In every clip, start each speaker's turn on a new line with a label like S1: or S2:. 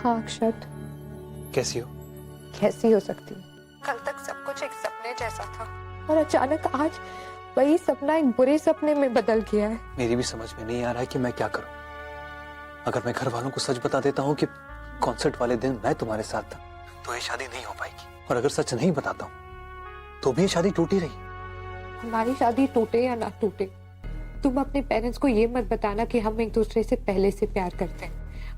S1: हाँ अक्षत।
S2: कैसी हो?
S1: कैसी हो सकती हूँ? कल तक सब कुछ एक सपने जैसा था और अचानक आज वही सपना एक बुरे सपने में बदल गया है।
S2: मेरी भी समझ में नहीं आ रहा है कि मैं क्या करूं। अगर मैं घर वालों को सच बता देता हूँ कि कॉन्सर्ट वाले दिन मैं तुम्हारे साथ था तो ये शादी नहीं हो पाएगी, और अगर सच नहीं बताता हूँ तो भी ये शादी टूटी रही।
S1: हमारी शादी टूटे या ना टूटे, तुम अपने पेरेंट्स को ये मत बताना कि हम एक दूसरे से पहले से प्यार करते हैं,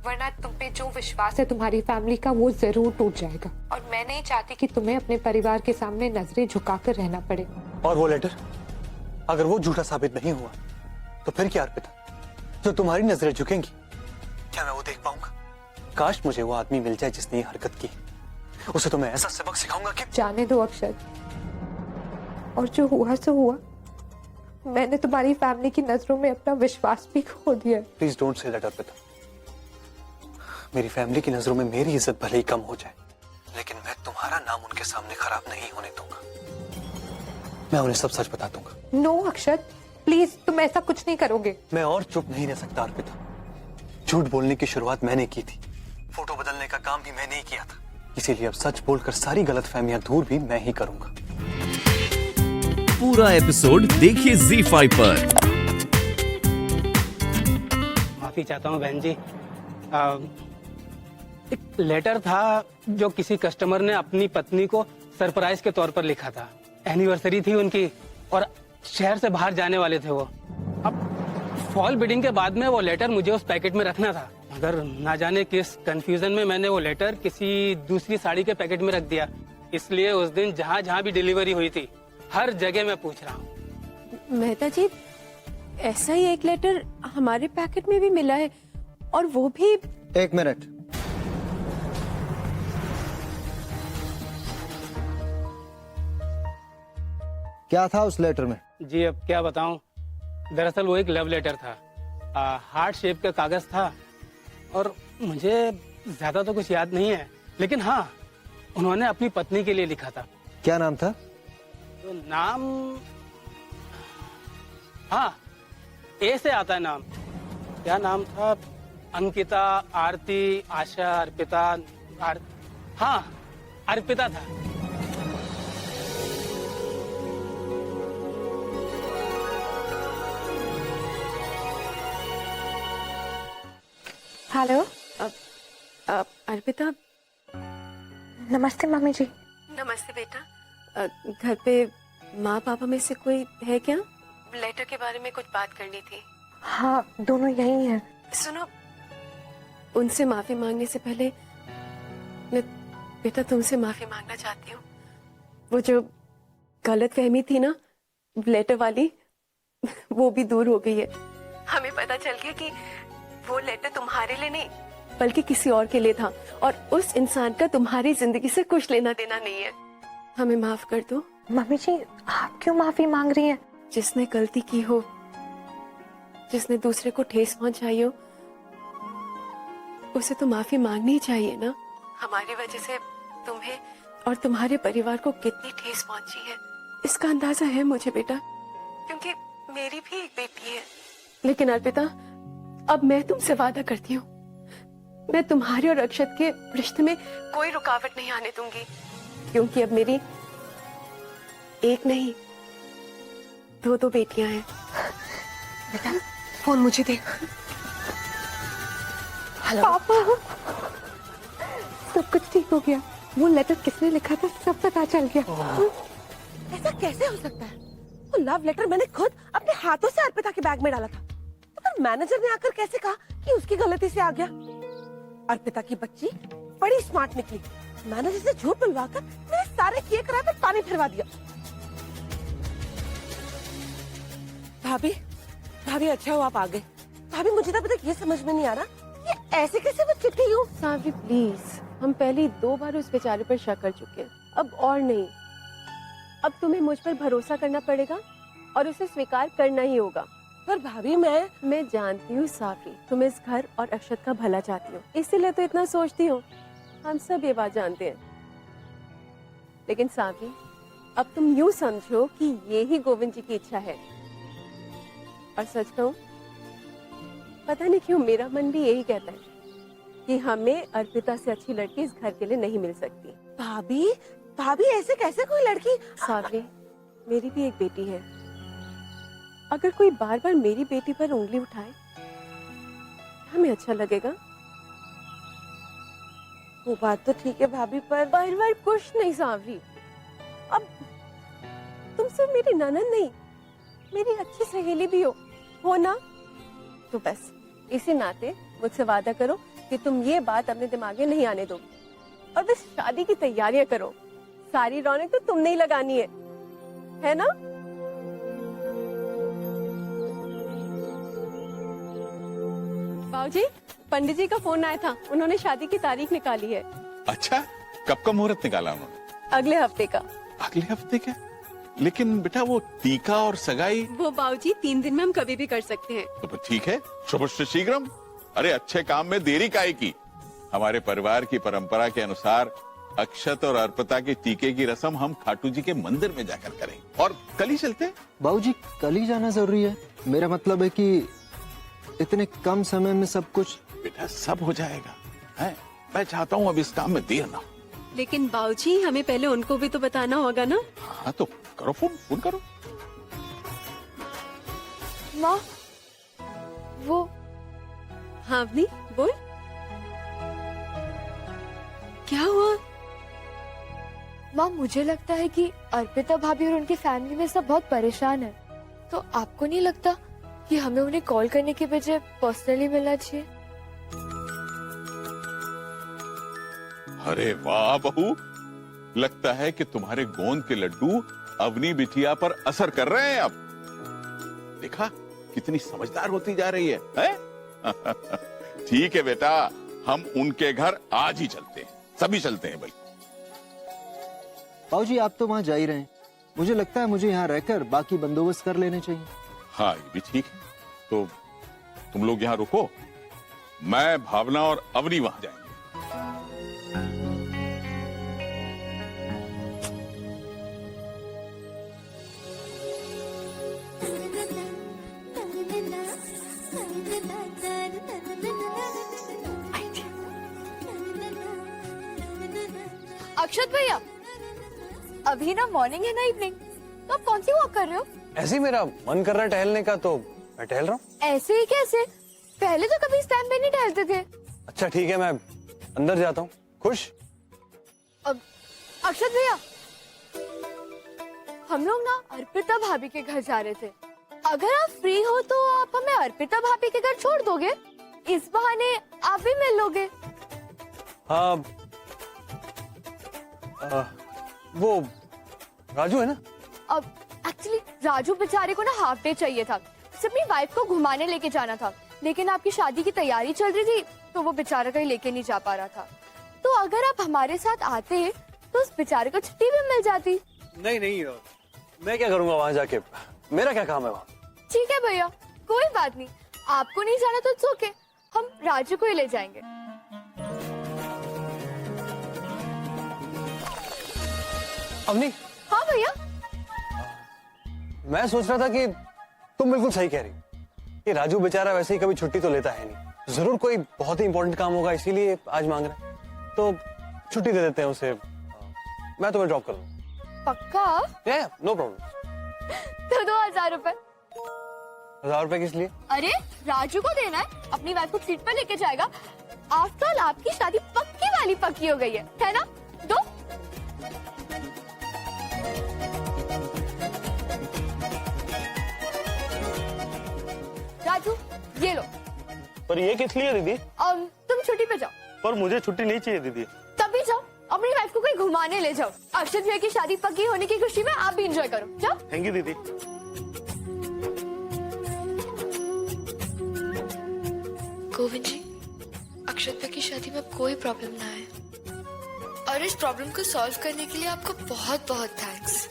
S1: वरना तुम पे जो विश्वास है तुम्हारी फैमिली का वो जरूर टूट जाएगा। और मैं नहीं चाहती कि तुम्हें अपने परिवार के सामने नजरें झुकाकर रहना पड़े।
S2: और वो लेटर, अगर वो झूठा साबित नहीं हुआ तो फिर क्या अर्पिता, जो तुम्हारी नजरें झुकेंगी क्या मैं वो देख पाऊंगा? काश मुझे वो आदमी मिल जाए जिसने ये हरकत की, उसे तो मैं ऐसा सबक सिखाऊंगा कि।
S1: जाने दो अक्षत, और जो हुआ सो हुआ। मैंने तुम्हारी फैमिली की नजरों में अपना विश्वास भी खो दिया।
S2: Please don't say that Arpita. मेरी फैमिली की नजरों में मेरी इज्जत भले ही कम हो जाए, लेकिन मैं तुम्हारा नाम उनके सामने खराब नहीं होने दूंगा। मैं उन्हें सब सच बता दूंगा।
S1: नो अक्षत, प्लीज तुम ऐसा कुछ नहीं करोगे।
S2: मैं और चुप नहीं रह सकता अर्पिता। झूठ बोलने की शुरुआत मैंने की थी, फोटो बदलने का काम भी मैंने ही किया था, इसीलिए अब सच बोलकर सारी गलतफहमियां दूर भी मैं ही करूंगा।
S3: पूरा एपिसोड देखिए ZEE5 पर।
S4: माफी चाहता हूँ बहन जी, एक लेटर था जो किसी कस्टमर ने अपनी पत्नी को सरप्राइज के तौर पर लिखा था। एनिवर्सरी थी उनकी और शहर से बाहर जाने वाले थे वो। अब फॉल बिडिंग के बाद में वो लेटर मुझे उस पैकेट में रखना था, मगर ना जाने किस कंफ्यूजन में मैंने वो लेटर किसी दूसरी साड़ी के पैकेट में रख दिया। इसलिए उस दिन जहाँ जहाँ भी डिलीवरी हुई थी हर जगह मैं पूछ रहा हूँ।
S5: मेहता जी, ऐसा ही एक लेटर हमारे पैकेट में भी मिला है, और वो भी।
S6: एक मिनट, क्या था उस लेटर में?
S4: जी अब क्या बताऊं, दरअसल वो एक लव लेटर था। हार्ट शेप का कागज था और मुझे ज्यादा तो कुछ याद नहीं है, लेकिन हाँ उन्होंने अपनी पत्नी के लिए लिखा था।
S6: क्या नाम था?
S4: तो नाम, हाँ ए से आता है नाम। क्या नाम था? अंकिता, आरती, आशा, अर्पिता, हाँ अर्पिता था।
S1: हेलो।
S5: अर्पिता।
S1: नमस्ते मम्मी जी।
S5: नमस्ते बेटा। घर पे माँ पापा में से कोई है क्या? लेटर के बारे में कुछ बात करनी थी।
S1: हाँ दोनों यही हैं।
S5: सुनो, उनसे माफी मांगने से पहले मैं बेटा तुमसे माफी मांगना चाहती हूँ। वो जो गलतफहमी थी ना लेटर वाली, वो भी दूर हो गई है। हमें पता चल गया कि वो लेटर तुम्हारे लिए नहीं बल्कि किसी और के लिए था, और उस इंसान का तुम्हारी जिंदगी से कुछ लेना देना नहीं है। हमें माफ कर दो।
S1: मम्मी जी आप क्यों माफी मांग रही हैं?
S5: जिसने गलती की हो, जिसने दूसरे को ठेस पहुंचाई हो, उसे तो माफी मांगनी ही चाहिए ना। हमारी वजह से तुम्हें और तुम्हारे परिवार को कितनी ठेस पहुंची है इसका अंदाजा है मुझे बेटा, क्योंकि मेरी भी एक बेटी है। लेकिन अर्पिता, अब मैं तुमसे वादा करती हूँ, मैं तुम्हारे और अक्षत के रिश्ते में कोई रुकावट नहीं आने दूंगी, क्योंकि अब मेरी एक नहीं दो बेटियां हैं।
S1: बेटा फोन मुझे दे।
S5: हेलो
S1: पापा, सब कुछ ठीक हो गया। वो लेटर किसने लिखा था सब पता चल गया।
S7: ऐसा कैसे हो सकता है? वो लव लेटर मैंने खुद अपने हाथों से अर्पिता के बैग में डाला था, तो फिर मैनेजर ने आकर कैसे कहा कि उसकी गलती से आ गया? अर्पिता की बच्ची बड़ी स्मार्ट निकली, मैनेजर से झूठ बुलवाकर मेरे सारे किए कराए पे पानी फिरवा दिया। भाभी, भाभी अच्छा हुआ आप आ गए। भाभी मुझे तो अभी तक ये समझ में नहीं आ रहा ये ऐसे कैसे वो चिट्ठी यूं।
S5: सावरी प्लीज, हम पहले ही 2 बार उस बेचारे पर शक कर चुके हैं, अब और नहीं। अब तुम्हें मुझ पर भरोसा करना पड़ेगा और उसे स्वीकार करना ही होगा।
S7: पर भाभी मैं
S5: जानती हूँ साफी, तुम इस घर और अक्षत का भला चाहती हो, इसीलिए तो इतना सोचती हो। हम सब ये बात जानते हैं, लेकिन साफी अब तुम यूं समझो कि ये ही गोविंद जी की इच्छा है। और सच कहूं, पता नहीं क्यों मेरा मन भी यही कहता है कि हमें अर्पिता से अच्छी लड़की इस घर के लिए नहीं मिल सकती।
S7: भाभी, भाभी ऐसे कैसे कोई लड़की?
S5: सावरी, मेरी भी एक बेटी है। अगर कोई बार बार मेरी बेटी पर उंगली उठाए, हमें अच्छा लगेगा?
S7: वो बात तो ठीक है भाभी, पर
S5: बार कुछ नहीं सावरी। अब तुम सिर्फ मेरी ननद नहीं, मेरी अच्छी सहेली भी हो ना? तो बस इसी नाते मुझसे वादा करो कि तुम ये बात अपने दिमाग में नहीं आने दोगी और बस शादी की तैयारियां करो। सारी रौनक तो तुमने ही लगानी है ना? बाबूजी, पंडित जी का फोन आया था, उन्होंने शादी की तारीख निकाली है।
S8: अच्छा, कब का मुहूर्त निकाला उन्होंने?
S5: अगले हफ्ते का।
S8: अगले हफ्ते का? लेकिन बेटा वो टीका और सगाई
S5: वो बाबूजी 3 दिन में हम कभी भी कर सकते हैं।
S8: तो ठीक है, शुभस्य शीघ्रम। अरे अच्छे काम में देरी काहे की? हमारे परिवार की परंपरा के अनुसार अक्षत और अर्पिता के टीके की रस्म हम खाटू जी के मंदिर में जाकर करेंगे और कल ही चलते हैं।
S6: बाबूजी कल ही जाना जरूरी है? मेरा मतलब है कि इतने कम समय में सब कुछ।
S8: बेटा सब हो जाएगा है? मैं चाहता हूँ अब इस काम में देर ना हो।
S5: लेकिन बाबूजी हमें पहले उनको भी तो बताना होगा ना?
S8: हाँ तो करो, फोन करो।
S1: माँ, वो
S5: हाँ अवनी बोल, क्या हुआ?
S1: माँ, मुझे लगता है कि अर्पिता भाभी और उनकी फैमिली में सब बहुत परेशान है। तो आपको नहीं लगता कि हमें उन्हें कॉल करने के बजाय पर्सनली मिलना चाहिए?
S8: अरे वाह बहू, लगता है कि तुम्हारे गोंद के लड्डू अवनी बिटिया पर असर कर रहे हैं। अब देखा कितनी समझदार होती जा रही है? ठीक है बेटा, हम उनके घर आज ही चलते हैं, सभी चलते हैं। बल्कि
S6: बाबूजी आप तो वहाँ जा ही रहे हैं, मुझे लगता है मुझे यहाँ रहकर बाकी बंदोबस्त कर लेने चाहिए।
S8: हाँ ये भी ठीक है, तो तुम लोग यहाँ रुको, मैं भावना और अवनी वहां जाएंगे।
S1: अक्षत भैया, अभी ना मॉर्निंग है ना इवनिंग, तो आप कौन सी वॉक कर रहे हो?
S2: ऐसे ही मेरा मन कर रहा है टहलने का, तो मैं टहल रहा हूँ।
S1: ऐसे ही कैसे? पहले तो कभी इस टाइम पे नहीं टहलते थे।
S2: अच्छा ठीक है, मैं अंदर जाता हूँ। खुश?
S1: अब अक्षत भैया, हम लोग ना अर्पिता भाभी के घर जा रहे थे। अगर आप फ्री हो तो आप हमें अर्पिता भाभी के घर छोड़ दोगे? इस बहाने आप भी मिल लोगे।
S2: हाँ, वो राजू है ना?
S1: अब एक्चुअली राजू बेचारे को ना हाफ डे चाहिए था, उसे अपनी वाइफ को घुमाने लेके जाना था, लेकिन आपकी शादी की तैयारी चल रही थी तो वो बेचारा कहीं लेके नहीं जा पा रहा था। तो अगर आप हमारे साथ आते तो उस बेचारे को छुट्टी भी मिल जाती।
S2: नहीं, मैं क्या करूंगा वहां जाके? मेरा क्या काम है वहाँ?
S1: ठीक है भैया, कोई बात नहीं, आपको नहीं जाना तो इट्स ओके, हम राजू को ही ले जाएंगे।
S2: अवनी,
S1: हाँ भैया।
S2: मैं सोच रहा था कि तुम बिल्कुल सही कह रही, कि राजू बेचारा वैसे ही कभी छुट्टी तो लेता है नहीं, जरूर कोई बहुत ही इंपॉर्टेंट काम होगा इसीलिए आज मांग रहा है, तो छुट्टी दे देते हैं उसे। मैं तुम्हें ड्रॉप कर दूँ।
S1: पक्का?
S2: No problem.
S1: तो 2000 रुपए।
S2: 1000 रुपए किस लिए?
S1: अरे राजू को देना है, अपनी वाइफ को ट्रीट पर लेके जाएगा। आफ्टर ऑल आपकी शादी पक्की वाली पक्की हो गई है ना? दो। राजू ये लो।
S9: पर ये किस लिए दीदी?
S1: तुम छुट्टी पे जाओ।
S9: पर मुझे छुट्टी नहीं चाहिए दीदी।
S1: तभी जाओ, अपनी वाइफ को कहीं घुमाने ले जाओ। अक्षत भैया की शादी पक्की होने की खुशी में आप भी एंजॉय करो, जाओ।
S9: थैंक यू दीदी।
S1: गोविंद जी, अक्षत भैया की शादी में अब कोई प्रॉब्लम ना आए, और इस प्रॉब्लम को सॉल्व करने के लिए आपको बहुत बहुत थैंक्स।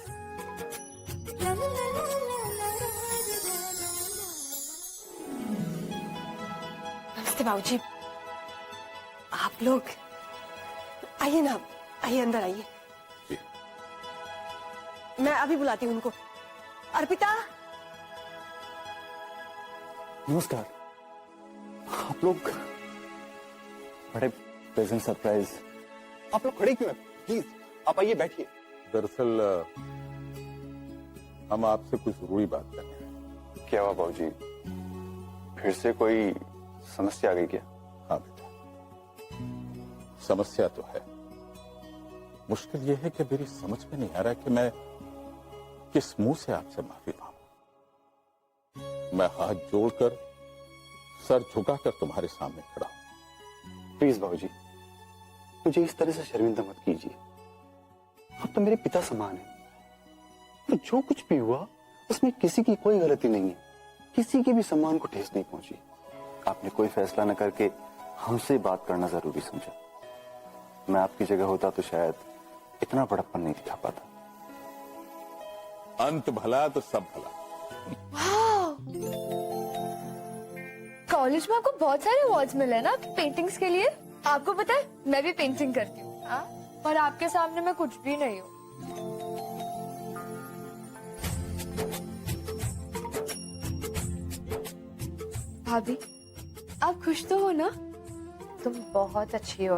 S7: नमस्ते बाबूजी, आप लोग आइए ना, आइए अंदर आइए। मैं अभी बुलाती हूँ उनको। अर्पिता,
S2: नमस्कार। आप लोग बड़े प्रेजेंट सरप्राइज। आप लोग खड़े क्यों हैं? प्लीज आप आइए, बैठिए।
S8: दरअसल हम आपसे कुछ जरूरी बात कर रहे हैं।
S2: क्या हुआ बाबूजी, फिर से कोई समस्या आ गई क्या?
S8: हाँ बेटा, समस्या तो है। मुश्किल यह है कि मेरी समझ में नहीं आ रहा कि मैं किस मुंह से आपसे माफी मांगूं। मैं हाथ जोड़कर, सर झुकाकर तुम्हारे सामने खड़ा हूं।
S2: प्लीज बाबूजी, मुझे इस तरह से शर्मिंदा मत कीजिए। आप तो मेरे पिता समान हैं। तो जो कुछ भी हुआ उसमें किसी की कोई गलती नहीं है, किसी के भी सम्मान को ठेस नहीं पहुंची। आपने कोई फैसला न करके हमसे बात करना जरूरी समझा। मैं आपकी जगह होता तो शायद इतना बड़प्पन नहीं दिखा पाता।
S8: अंत भला तो सब भला।
S10: कॉलेज में आपको बहुत सारे अवार्ड्स मिले ना पेंटिंग्स के लिए। आपको पता है मैं भी पेंटिंग करती हूँ, पर आपके सामने मैं कुछ भी नहीं हूँ। भाभी आप खुश तो हो ना?
S1: तुम बहुत अच्छी हो।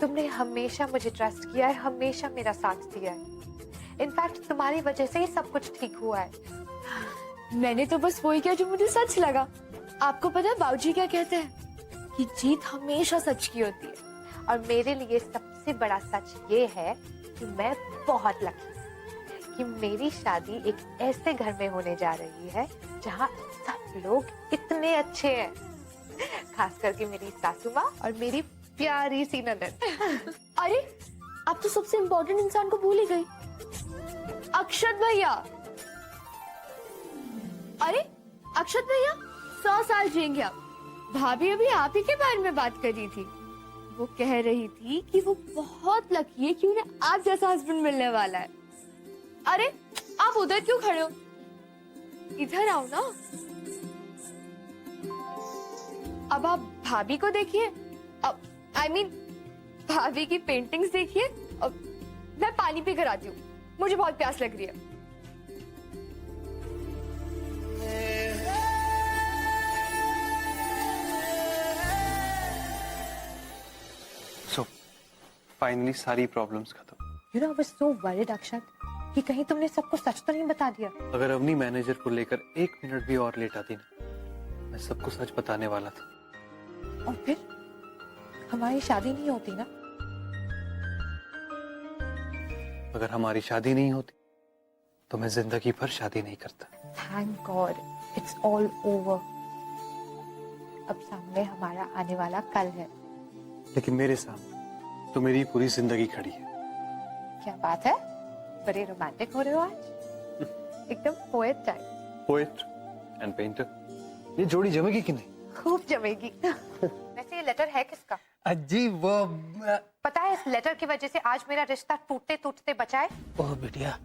S1: तुमने हमेशा मुझे ट्रस्ट किया है, हमेशा मेरा साथ दिया है। इनफैक्ट तुम्हारी वजह से ही सब कुछ ठीक हुआ है।
S10: मैंने तो बस वही किया जो मुझे सच लगा। आपको पता है बाबूजी क्या कहते हैं कि जीत हमेशा सच की होती है।
S1: और मेरे लिए सबसे बड़ा सच ये है कि मैं बहुत लकी हूँ कि मेरी शादी एक ऐसे घर में होने जा रही है जहाँ सब लोग इतने अच्छे हैं, खास करके मेरी सासू माँ और मेरी प्यारी सी ननद।
S10: अरे आप तो सबसे इम्पोर्टेंट इंसान को भूल ही गई, अक्षत भैया। अरे अक्षत भैया 100 साल जिएंगे आप। भाभी अभी आप ही के बारे में बात कर रही थी। वो कह रही थी कि वो बहुत लकी है कि उन्हें आप जैसा हस्बैंड मिलने वाला है। अरे आप उधर क्यों खड़े हो, इधर आओ ना। अब आप भाभी को देखिए, अब आई मीन भाभी की पेंटिंग्स देखिए। अब मैं पानी पी कर आती हूँ, मुझे बहुत प्यास लग रही है।
S2: So, finally सारी प्रॉब्लम्स खत्म।
S1: You know, I was so worried, अक्षत, कि कहीं तुमने सबको सच तो नहीं बता दिया।
S2: अगर अवनी मैनेजर को लेकर 1 मिनट भी और लेट आती ना, मैं सबको सच बताने वाला था।
S1: और फिर हमारी शादी नहीं होती ना।
S2: अगर हमारी शादी नहीं होती तो मैं जिंदगी भर शादी नहीं करता।
S1: Thank God, it's all over. अब सामने हमारा आने वाला कल है।
S2: लेकिन मेरे सामने तो मेरी पूरी जिंदगी खड़ी है।
S1: क्या बात है, बड़े रोमांटिक हो रहे हो आज, एकदम poet type.
S2: Poet and painter, ये जोड़ी जमेगी कि नहीं?
S1: खूब जमेगी। वैसे ये लेटर है किसका?
S4: जी वो
S1: पता है इस लेटर की वजह से आज मेरा रिश्ता टूटते टूटते बचा है।
S4: ओह बिटिया,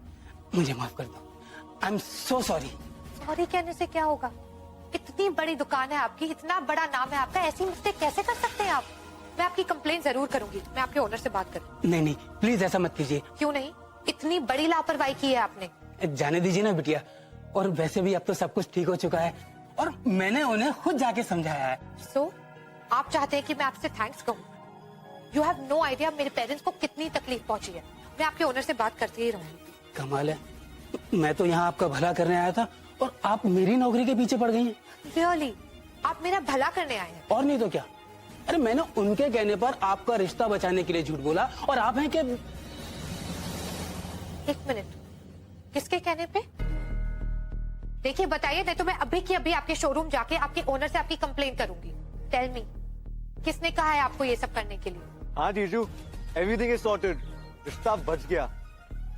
S4: मुझे माफ कर दो। I am so sorry.
S1: Sorry कहने से क्या होगा? इतनी बड़ी दुकान है आपकी, इतना बड़ा नाम है आपका, ऐसी मिस्टेक कैसे कर सकते हैं आप? मैं आपकी कंप्लेन जरूर करूंगी। मैं आपके ओनर से बात करूंगी।
S4: नहीं नहीं प्लीज ऐसा मत कीजिए।
S1: क्यों नहीं? इतनी बड़ी लापरवाही की है आपने।
S4: जाने दीजिए ना बिटिया। और वैसे भी अब तो सब कुछ ठीक हो चुका है और मैंने उन्हें खुद जाके समझाया है।
S1: सो आप चाहते हैं कि मैं आपसे थैंक्स कहूँ? यू हैव नो आइडिया मेरे पेरेंट्स को कितनी तकलीफ पहुंची है। मैं आपके ओनर से बात करती ही रहूंगी।
S4: कमाल है, मैं तो यहाँ आपका भला करने आया था और आप मेरी नौकरी के पीछे पड़ गई हैं।
S1: रियली? आप मेरा भला करने आए हैं?
S4: और नहीं तो क्या। अरे मैंने उनके कहने पर आपका रिश्ता बचाने के लिए झूठ बोला और आप हैं कि।
S1: 1 मिनट, किसके कहने पे? देखिए बताइए, नहीं तो मैं अभी की अभी आपके शोरूम जाके आपके ओनर से आपकी कंप्लेन करूंगी। टेल मी, किसने कहा है आपको ये सब करने के लिए?
S9: हाँ जीजू, एवरीथिंग इज सॉर्टेड। रिश्ता बच गया।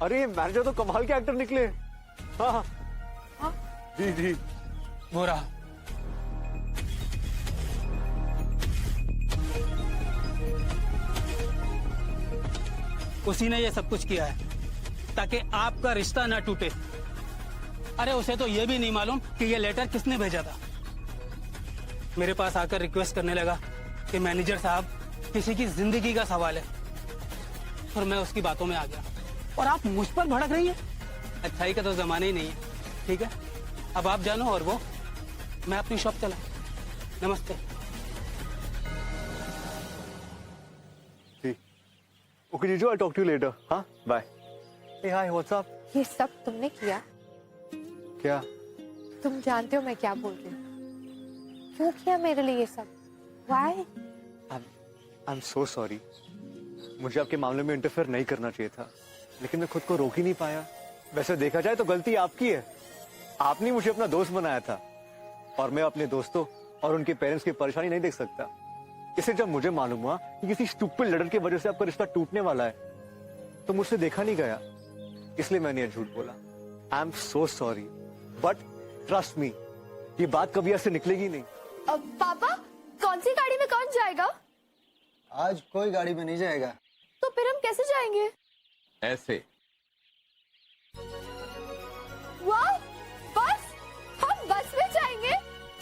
S9: अरे ये मैनेजर तो कमाल के एक्टर निकले। हाँ
S1: हाँ?
S9: जी जी।
S4: वो रहा। उसी ने ये सब कुछ किया है ताकि आपका रिश्ता ना टूटे। अरे उसे तो ये भी नहीं मालूम कि ये लेटर किसने भेजा था। मेरे पास आकर रिक्वेस्ट करने लगा कि मैनेजर साहब किसी की जिंदगी का सवाल है, और मैं उसकी बातों में आ गया और आप मुझ पर भड़क रही हैं। अच्छाई का तो जमाना ही नहीं है। ठीक है, अब आप जानो और वो मैं अपनी शॉप चला। नमस्ते।
S9: ओके जीजू, I talk to you later. हाँ, bye. Hey hi, what's up?
S1: ये सब तुमने किया?
S9: क्या?
S1: तुम जानते हो मैं क्या बोल रही हूँ. क्यों किया मेरे लिए ये सब? Why?
S9: I am so sorry. मुझे आपके मामले में इंटरफेयर नहीं करना चाहिए था, लेकिन मैं खुद को रोक ही नहीं पाया. वैसे देखा जाए तो गलती आपकी है. आपने मुझे अपना दोस्त बनाया था, और मैं अपने दोस्तों और उनके पेरेंट्स की परेशानी नहीं देख सकता. इससे जब मुझे मालूम हुआ कि किसी स्टूपिड लड़के की वजह से आपका रिश्ता टूटने वाला है, तो मुझसे देखा नहीं गया, इसलिए मैंने ये झूठ बोला. I am so sorry, but trust me, ये बात कभी ऐसे निकलेगी नहीं.
S10: पापा, कौन सी गाड़ी में कौन जाएगा?
S6: आज कोई गाड़ी में नहीं जाएगा.
S10: तो फिर हम कैसे जाएंगे?
S8: ऐसे.
S10: वाह, बस! हम बस में जाएंगे?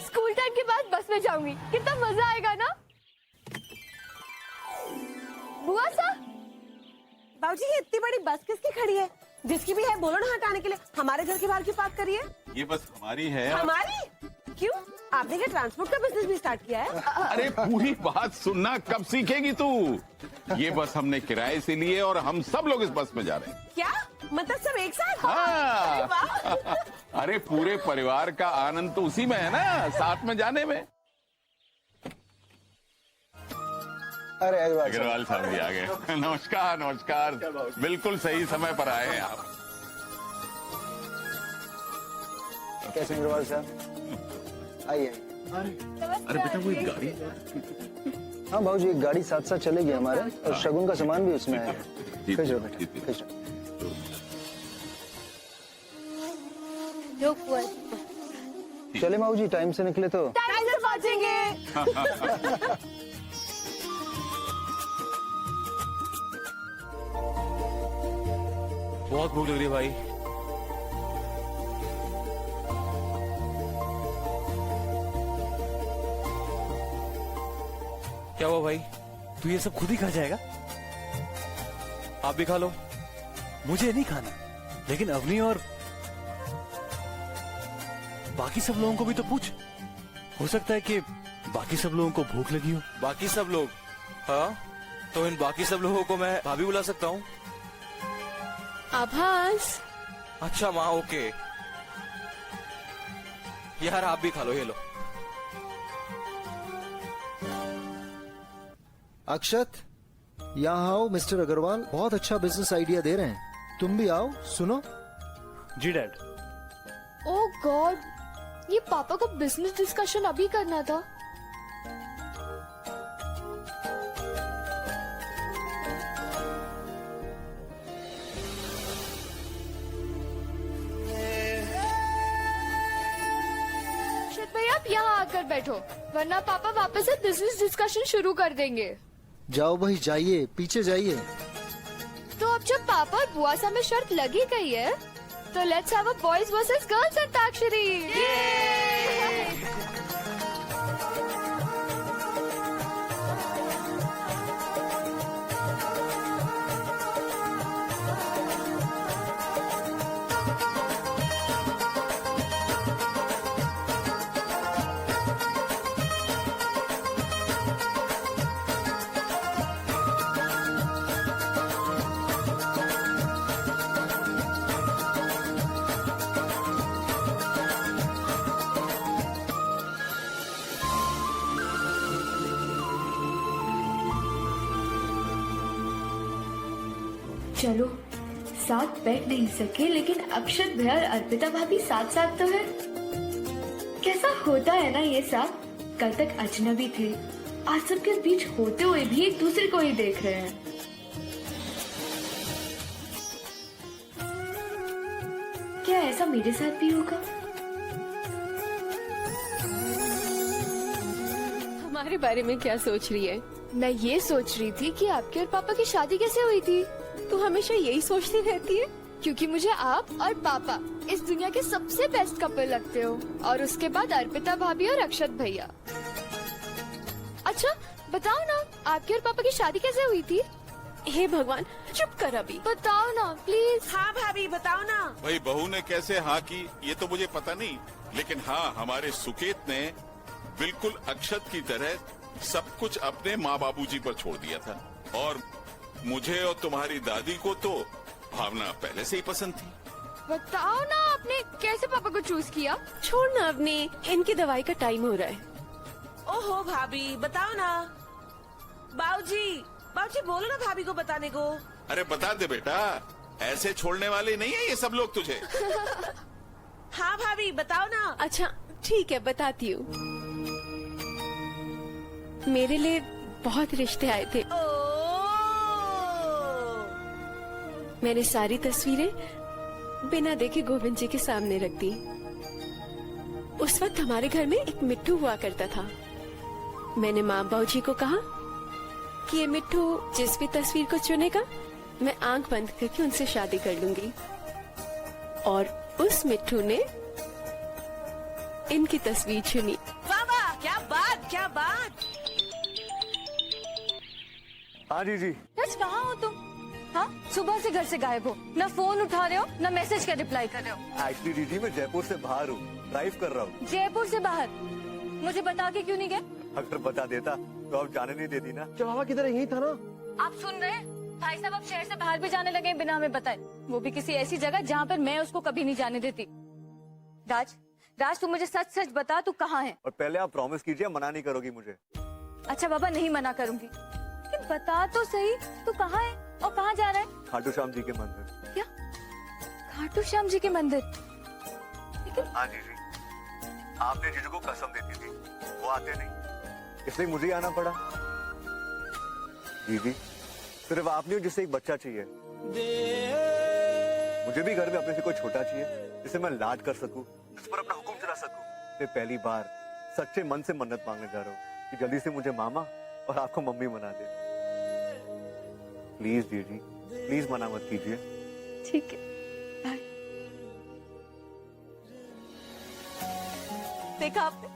S10: स्कूल टाइम के बाद बस में जाऊंगी. कितना मजा आएगा ना? बुआ सा,
S7: बाबूजी ये इतनी बड़ी बस किसकी खड़ी है? जिसकी भी है बोलो ना हटाने के लिए. हमारे घर के बाहर क्यों पार्क करिए?
S8: ये बस हमारी है.
S7: हमारी? क्यों? आपने क्या ट्रांसपोर्ट का बिजनेस भी स्टार्ट किया है?
S8: अरे पूरी बात सुनना कब सीखेगी तू? ये बस हमने किराए से लिए और हम सब लोग इस बस में जा रहे हैं.
S7: क्या मतलब सब एक साथ?
S8: हाँ.
S7: अरे वाह!
S8: अरे पूरे परिवार का आनंद तो उसी में है ना, साथ में जाने में.
S6: अरे
S8: अग्रवाल साहब भी आ गए. नमस्कार. नमस्कार. बिल्कुल सही समय पर आए हैं आप.
S6: कैसे अग्रवाल साहब? आइए.
S8: अरे बेटा वो एक गाड़ी.
S6: हाँ भाजी, एक गाड़ी साथ साथ चलेगी हमारे, और शगुन का सामान भी उसमें है.
S8: जी,
S6: खींचो बेटा,
S8: जी, जी.
S6: खींचो.
S10: जो बुआ,
S6: चले माऊ जी, टाइम से निकले तो.
S7: टाइम से पहुंचेंगे.
S3: बहुत भूख लग रही है भाई. क्या हुआ भाई, तू ये सब खुद ही खा जाएगा? आप भी खा लो. मुझे नहीं खाना, लेकिन अवनी और बाकी सब लोगों को भी तो पूछ. हो सकता है कि बाकी सब लोगों को भूख लगी हो. बाकी सब लोग? हाँ, तो इन बाकी सब लोगों को मैं भाभी बुला सकता हूँ.
S5: आभास,
S3: अच्छा माँ, ओके. यार आप भी खा लो, ये लो.
S6: अक्षत, यहाँ आओ. मिस्टर अग्रवाल बहुत अच्छा बिजनेस आइडिया दे रहे हैं. तुम भी आओ, सुनो.
S9: जी डैड.
S10: ओह गॉड, ये पापा को बिजनेस डिस्कशन अभी करना था. भैया आप यहाँ आकर बैठो, वरना पापा वापस से बिजनेस डिस्कशन शुरू कर देंगे.
S6: जाओ भाई, जाइए, पीछे जाइए.
S10: तो अब जब पापा और बुआ सा में शर्त लगी गई है, तो let's have a boys versus girls antakshari. चलो, साथ बैठ नहीं सके, लेकिन अक्षत भैया और अर्पिता भाभी साथ साथ तो है. कैसा होता है ना ये साथ. कल तक अजनबी थे, आज सबके बीच होते हुए भी एक दूसरे को ही देख रहे हैं. क्या ऐसा मेरे साथ भी होगा?
S5: हमारे बारे में क्या सोच रही है?
S10: मैं ये सोच रही थी कि आपके और पापा की शादी कैसे हुई थी.
S5: तू हमेशा यही सोचती रहती है.
S10: क्योंकि मुझे आप और पापा इस दुनिया के सबसे बेस्ट कपल लगते हो, और उसके बाद अर्पिता भाभी और अक्षत भैया. अच्छा बताओ ना, आपके और पापा की शादी कैसे हुई थी?
S5: हे भगवान, चुप कर अभी.
S10: बताओ ना प्लीज.
S7: हाँ भाभी बताओ ना.
S8: भाई बहू ने कैसे हाँ की ये तो मुझे पता नहीं, लेकिन हाँ हमारे सुकेत ने बिल्कुल अक्षत की तरह सब कुछ अपने माँ बाबूजी पर छोड़ दिया था, और मुझे और तुम्हारी दादी को तो भावना पहले से ही पसंद थी।
S10: बताओ ना आपने कैसे पापा को चूज किया?
S5: छोड़ ना अपनी, इनकी दवाई का टाइम हो रहा है।
S7: ओहो भाभी बताओ ना। बाबूजी बाबूजी बोलो ना भाभी को बताने को।
S8: अरे बता दे बेटा, ऐसे छोड़ने वाले नहीं है ये सब लोग तुझे।
S7: हाँ भाभी बताओ ना।
S5: अच्छा ठीक है, बताती हूँ। मेरे लिए बहुत रिश्ते आए थे।
S7: ओ
S5: मैंने सारी तस्वीरें बिना देखे गोविंद जी के सामने रख दी। उस वक्त हमारे घर में एक मिट्टू हुआ करता था। मैंने माँ बाबू जी को कहा कि ये मिट्टू जिस भी तस्वीर को चुनेगा मैं आंख बंद करके उनसे शादी कर लूंगी। और उस मिट्टू ने इनकी तस्वीर चुनी।
S7: वाह वाह, क्या बात क्या बात।
S9: हाँ जी जी।
S10: राज कहाँ हो तुम? हाँ, सुबह से घर से गायब हो, ना फोन उठा रहे हो ना मैसेज का रिप्लाई कर रहे हो।
S9: एक्चुअली दीदी मैं जयपुर से बाहर हूँ, ड्राइव कर रहा हूँ।
S10: जयपुर से बाहर मुझे बता के क्यों नहीं गए?
S9: अगर बता देता तो आप जाने नहीं देती ना।
S6: चिवावा किधर है? यही था ना।
S10: आप सुन रहे हैं? भाई साहब अब शहर से बाहर भी जाने लगे हैं बिना हमें बताए, वो भी किसी ऐसी जगह जहाँ पर मैं उसको कभी नहीं जाने देती। राज राज तू मुझे सच सच बता, तू कहाँ है?
S9: और पहले आप प्रॉमिस कीजिए मना नहीं करोगी मुझे।
S10: अच्छा बाबा नहीं मना करूंगी, लेकिन बता तो सही तू कहाँ है और कहाँ जा रहा है?
S9: खाटू श्याम जी के मंदिर।
S10: क्या? खाटू श्याम जी के मंदिर?
S9: हाँ जी जी, आपने जीजू को कसम दी थी, वो आते नहीं इसलिए मुझे ही आना पड़ा। जी जी, सिर्फ आप नहीं हो जिससे एक बच्चा चाहिए। मुझे भी घर में अपने से कोई छोटा चाहिए जिसे मैं लाड कर सकूं, जिस पर अपना हुक्म चला सकूं। मैं पहली बार सच्चे मन से मन्नत मांगने जा रहा हूँ कि जल्दी से मुझे मामा और आपको मम्मी बना दे। प्लीज जी जी, प्लीज मना मत कीजिए।
S5: ठीक है, बाय।
S10: देखा आपने,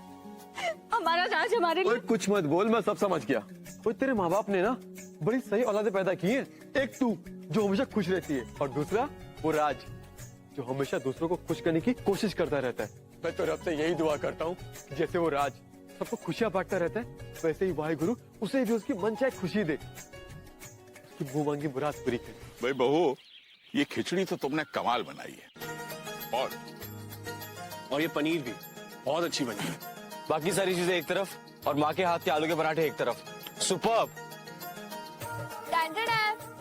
S10: हमारा राज हमारे लिए।
S11: कुछ मत बोल, मैं सब समझ गया। वो तेरे माँ बाप ने ना बड़ी सही औलादे पैदा की हैं। एक तू जो हमेशा खुश रहती है और दूसरा वो राज जो हमेशा दूसरों को खुश करने की कोशिश करता रहता है। मैं तो रब से यही दुआ करता हूँ जैसे वो राज सबको खुशियाँ बांटता रहता है, वैसे ही वाहिगुरु उसे भी उसकी मनचाहे खुशी दे, उसकी मुंह मांगी मुराद पूरी करे।
S8: भाई बहू, ये खिचड़ी तो तुमने कमाल बनाई है।
S3: और ये पनीर भी बहुत अच्छी बनी है। बाकी सारी चीजें एक तरफ और माँ के हाथ के आलू के पराठे एक तरफ। सुपर्ब।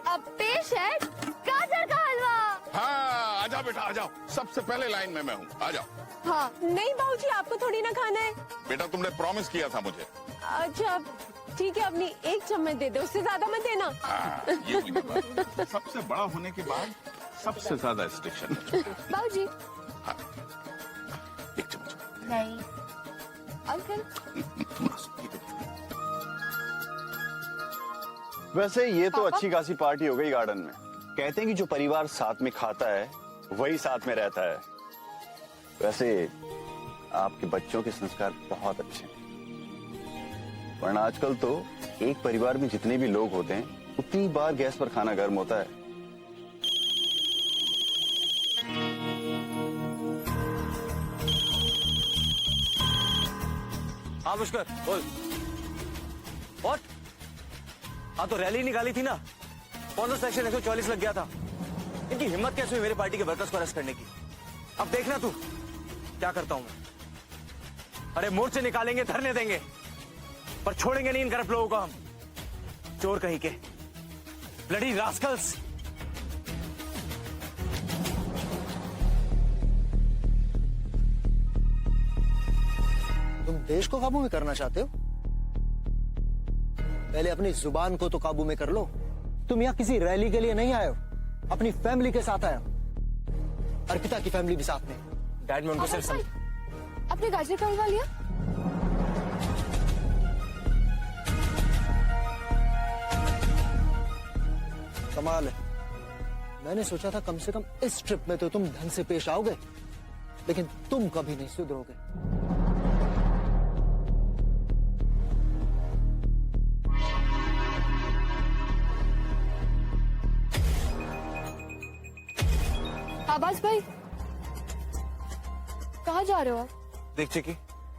S10: अब पेश है गाजर का हलवा।
S8: हाँ आजा बेटा आ जाओ, सबसे पहले लाइन में मैं हूँ, आ जाओ।
S10: हाँ
S5: नहीं बाबूजी, आपको थोड़ी ना खाना है।
S8: बेटा तुमने प्रॉमिस किया था मुझे।
S5: अच्छा ठीक है, अपनी एक चम्मच दे दो, उससे ज्यादा मत देना।
S8: ये भी बात। सबसे बड़ा होने के बाद सबसे ज्यादा स्टेशन।
S10: बाबूजी।
S8: हाँ, एक चम्मच।
S10: नहीं अंकल।
S12: वैसे ये तो अच्छी खासी पार्टी हो गई गार्डन में। कहते हैं कि जो परिवार साथ में खाता है वही साथ में रहता है। वैसे आपके बच्चों के संस्कार बहुत अच्छे हैं, वरना आजकल तो एक परिवार में जितने भी लोग होते हैं उतनी बार गैस पर खाना गर्म होता है।
S3: हाँ पुष्कर बोल। और हाँ तो रैली निकाली थी ना, कौन सा सेक्शन 144 लग गया था। इनकी हिम्मत कैसे हुई मेरे पार्टी के वर्कर्स को अरेस्ट करने की। अब देखना तू क्या करता हूं मैं। अरे मोर्चे निकालेंगे, धरने देंगे, पर छोड़ेंगे नहीं इन करप्ट लोगों को हम। चोर कहीं के, ब्लडी रास्कल्स।
S6: तुम देश को काबू में करना चाहते हो? पहले अपनी जुबान को तो काबू में कर लो। तुम यहाँ किसी रैली के लिए नहीं आए हो, अपनी फैमिली के साथ आए हो। अर्पिता की फैमिली भी साथ में।
S3: डैड में उनको सिर्फ
S10: अपने गाजर का हलवा लिया?
S6: कमाल है। मैंने सोचा था कम से कम इस ट्रिप में तो तुम ढंग से पेश आओगे, लेकिन तुम कभी नहीं सुधरोगे।
S10: आवाज भाई कहाँ जा रहे हो आप?
S3: देख चिकी,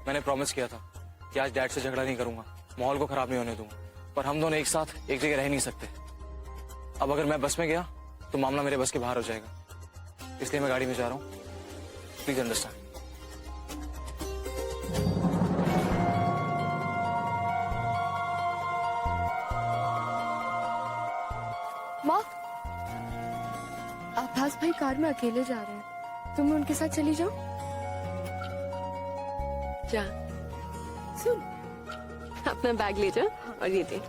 S3: मैंने प्रॉमिस किया था कि आज डैड से झगड़ा नहीं करूंगा, माहौल को खराब नहीं होने दूंगा, पर हम दोनों एक साथ एक जगह रह नहीं सकते। अब अगर मैं बस में गया तो मामला मेरे बस के बाहर हो जाएगा, इसलिए मैं गाड़ी में जा रहा हूँ। Please understand.
S10: माँ, आभास भाई कार में अकेले जा रहे हैं, तुम उनके साथ चली जाओ।
S5: जा, सुन, अपना बैग ले जा और ये दे।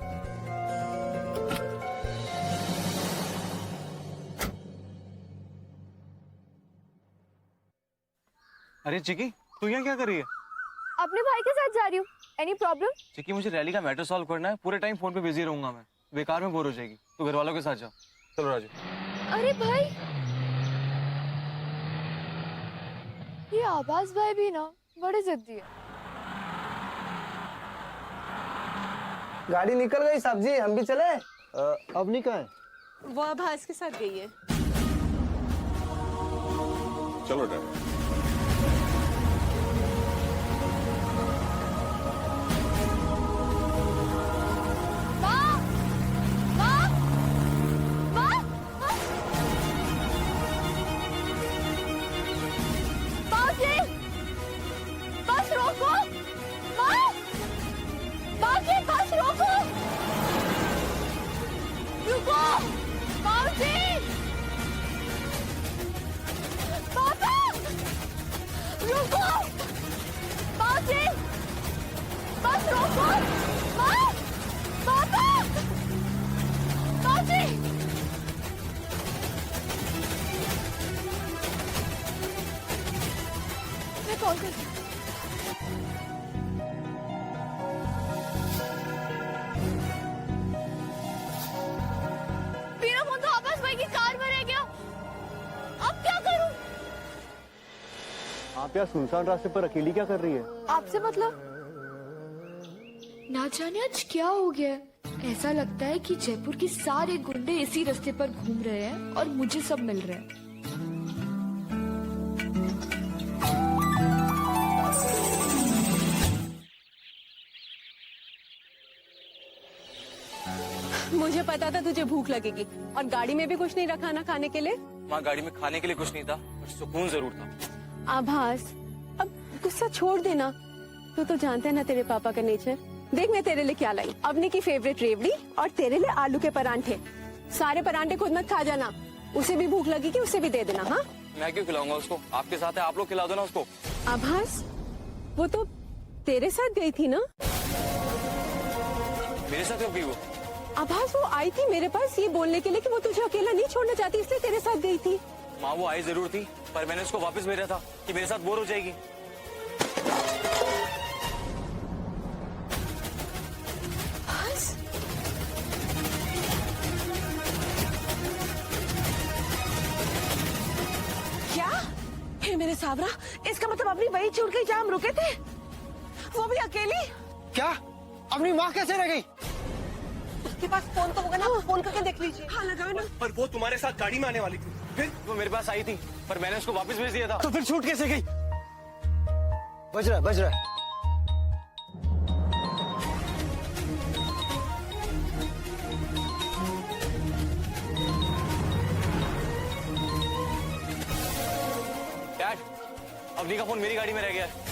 S3: अरे चिकी, तू यहाँ क्या कर रही है?
S10: अपने भाई के साथ जा रही हूँ। Any problem?
S3: चिकी, मुझे रैली का मैटर सॉल्व करना है, पूरे टाइम फोन पे बिजी रहूंगा मैं, बेकार में बोर हो जाएगी। तू घर वालों के साथ जा। चलो राजू।
S10: अरे भाई, ये आवाज भाई भी ना बड़े जिद्दी है।
S6: गाड़ी निकल गई साहब जी, हम भी चले? अब नहीं कहाँ है?
S5: वो आभास के साथ गई है।
S8: चलो ड्राइवर।
S10: बस रोको, माँ, बाकी बस रोको, रुको, बाबूजी, पापा, रुको, बाबूजी, बस रोको, माँ, पापा, बाबूजी। मैं कॉल करती हूँ। मेरा फोन तो आवाज भाई की कार में रह गया, अब क्या करूं?
S9: आप यार सुनसान रास्ते पर अकेली क्या कर रही है?
S10: आपसे मतलब? ना जाने आज क्या हो गया है। ऐसा लगता है कि जयपुर के सारे गुंडे इसी रास्ते पर घूम रहे हैं और मुझे सब मिल रहा है।
S5: मुझे पता था तुझे भूख लगेगी, और गाड़ी में भी कुछ नहीं रखा ना खाने के लिए।
S3: माँ, गाड़ी में खाने के लिए कुछ नहीं था, पर सुकून जरूर था।
S5: आभास, अब गुस्सा छोड़ देना। तू तो जानता है ना तेरे पापा का नेचर। देख मैं तेरे लिए क्या लाई, अवनी की फेवरेट रेवड़ी और तेरे लिए आलू के परांठे। सारे परांठे खुद मत खा जाना, उसे भी भूख लगेगी, उसे भी दे देना। हाँ,
S3: मैं क्यों खिलाऊंगा उसको? आपके साथ है, आप लोग खिला दो ना उसको।
S5: आभास, वो तो तेरे साथ गई थी ना?
S3: मेरे साथ क्यों गई वो?
S5: आभास, वो आई थी मेरे पास ये बोलने के लिए कि वो तुझे अकेला नहीं छोड़ना चाहती, इसलिए तेरे साथ गई थी।
S3: माँ, वो आई जरूर थी, पर मैंने उसको वापस भेजा था कि मेरे साथ बोर हो जाएगी।
S7: क्या? हे मेरे सावरा, इसका मतलब अपनी वही छूट गई जहाँ हम रुके थे, वो भी अकेली?
S6: क्या? अपनी माँ कैसे रह गई?
S7: उसके पास फोन तो होगा ना, फोन करके देख लीजिए। हाँ, लगाओ ना।
S11: पर वो तुम्हारे साथ गाड़ी में आने वाली थी, फिर
S3: वो मेरे पास आई थी, पर मैंने उसको वापस भेज दिया था।
S6: तो फिर छूट कैसे गई? बज रहा है, बज रहा है।
S3: डैड, अवनी का फोन मेरी गाड़ी में रह गया है।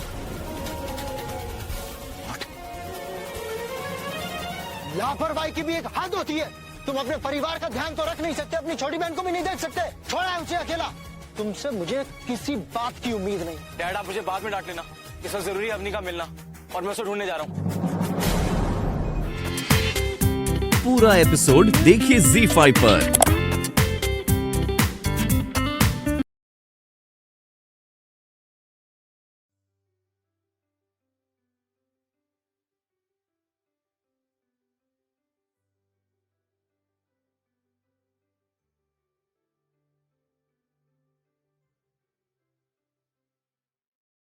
S6: लापरवाही की भी एक हद होती है। तुम अपने परिवार का ध्यान तो रख नहीं सकते, अपनी छोटी बहन को भी नहीं देख सकते। छोड़ा है उसे अकेला। तुमसे मुझे किसी बात की उम्मीद नहीं।
S3: डैड, आप मुझे बाद में डांट लेना, इस वक्त जरूरी है अवनी का मिलना, और मैं उसे ढूंढने जा रहा हूँ।
S13: पूरा एपिसोड देखिए ZEE5 पर।